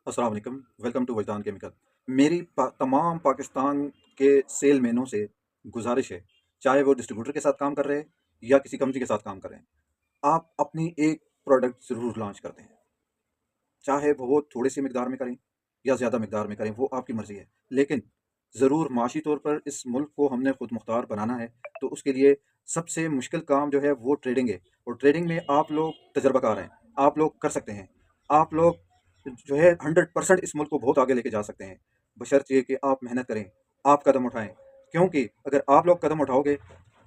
अस्सलाम वालेकुम, welcome to वजदान chemical. मेरी तमाम पाकिस्तान के सेल मैनों से गुजारिश है, चाहे वो डिस्ट्रीब्यूटर के साथ काम कर रहे हैं या किसी कंपनी के साथ काम कर रहे हैं, आप अपनी एक प्रोडक्ट ज़रूर लॉन्च कर दें। चाहे वो थोड़ी सी मिकदार में करें या ज़्यादा मिकदार में करें, वो आपकी मर्ज़ी है। लेकिन ज़रूर माशी तौर पर इस मुल्क को हमने खुद मुख्तार बनाना है, तो उसके लिए सबसे मुश्किल काम जो है वो ट्रेडिंग है। और ट्रेडिंग में आप लोग तजर्बाकार हैं, आप लोग कर सकते हैं। आप लोग जो है 100% इस मुल्क को बहुत आगे लेके जा सकते हैं, बशर्ते ये कि आप मेहनत करें, आप कदम उठाएं। क्योंकि अगर आप लोग कदम उठाओगे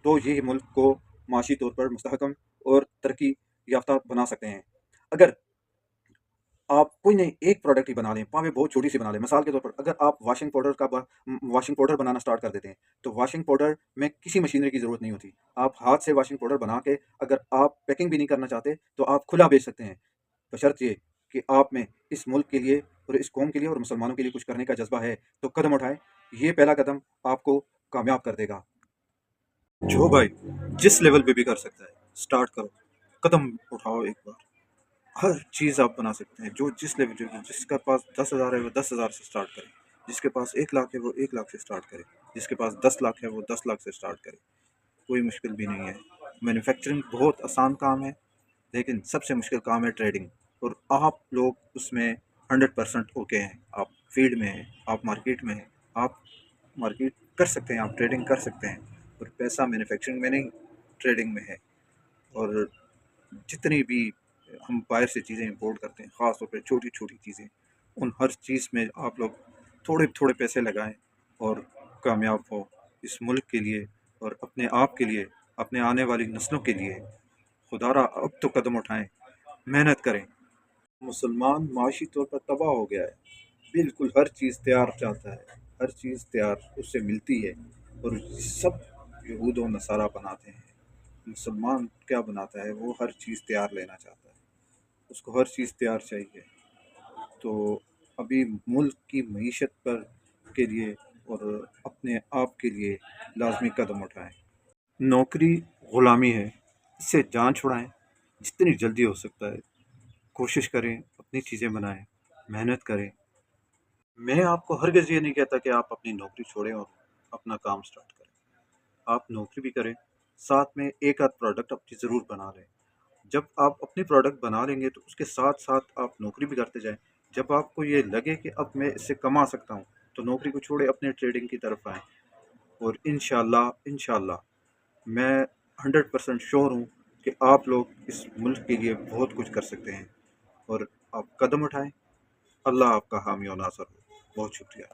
तो ये मुल्क को माशी तौर पर मुस्तहकम और तरक्की याफ्ता बना सकते हैं। अगर आप कोई नहीं, एक प्रोडक्ट ही बना लें, भावें बहुत छोटी सी बना लें। मिसाल के तौर पर अगर आप वॉशिंग पाउडर बनाना स्टार्ट कर देते हैं, तो वॉशिंग पाउडर में किसी मशीनरी की ज़रूरत नहीं होती। आप हाथ से वॉशिंग पाउडर बना के अगर आप पैकिंग भी नहीं करना चाहते, तो आप खुला बेच सकते हैं, बशर्ते ये कि आप में इस मुल्क के लिए और इस कौम के लिए और मुसलमानों के लिए कुछ करने का जज्बा है। तो कदम उठाएं, ये पहला कदम आपको कामयाब कर देगा। जो भाई जिस लेवल पे भी कर सकता है, स्टार्ट करो, कदम उठाओ एक बार। हर चीज़ आप बना सकते हैं, जो जिस लेवल जो जिसके पास 10,000 है वो 10,000 से स्टार्ट करे, जिसके पास 1 लाख है वो 1 लाख से स्टार्ट करे, जिसके पास 10 लाख है वो 10 लाख से स्टार्ट करे। कोई मुश्किल भी नहीं है। मैन्युफैक्चरिंग बहुत आसान काम है, लेकिन सबसे मुश्किल काम है ट्रेडिंग। और आप लोग उसमें 100% ओके हैं। आप फील्ड में हैं, आप मार्केट में हैं, आप मार्केट कर सकते हैं, आप ट्रेडिंग कर सकते हैं। और पैसा मैन्युफैक्चरिंग में नहीं, ट्रेडिंग में है। और जितनी भी हम बाहर से चीज़ें इंपोर्ट करते हैं, ख़ास तौर पे छोटी छोटी चीज़ें, उन हर चीज़ में आप लोग थोड़े थोड़े पैसे लगाएं और कामयाब हो इस मुल्क के लिए और अपने आप के लिए, अपने आने वाली नस्लों के लिए। खुदारा अब तो कदम उठाएं, मेहनत करें। मुसलमान माशी तौर पर तबाह हो गया है, बिल्कुल हर चीज़ तैयार चाहता है, हर चीज़ तैयार उससे मिलती है। और सब यहूद और नसारा बनाते हैं। मुसलमान क्या बनाता है, वो हर चीज़ तैयार लेना चाहता है, उसको हर चीज़ तैयार चाहिए। तो अभी मुल्क की मईशत पर के लिए और अपने आप के लिए लाजमी कदम उठाएं। नौकरी ग़ुलामी है, इससे जान छुड़ाएं, जितनी जल्दी हो सकता है कोशिश करें, अपनी चीज़ें बनाएं, मेहनत करें। मैं आपको हरगिज़ ये नहीं कहता कि आप अपनी नौकरी छोड़ें और अपना काम स्टार्ट करें। आप नौकरी भी करें, साथ में एक आध प्रोडक्ट अपनी ज़रूर बना लें। जब आप अपनी प्रोडक्ट बना लेंगे तो उसके साथ साथ आप नौकरी भी करते जाएं। जब आपको ये लगे कि अब मैं इससे कमा सकता हूँ, तो नौकरी को छोड़े अपने ट्रेडिंग की तरफ आएँ। और इंशाल्लाह इंशाल्लाह मैं 100% श्योर हूँ कि आप लोग इस मुल्क के लिए बहुत कुछ कर सकते हैं। और आप कदम उठाएं, अल्लाह आपका हामी और नासर हो। बहुत शुक्रिया।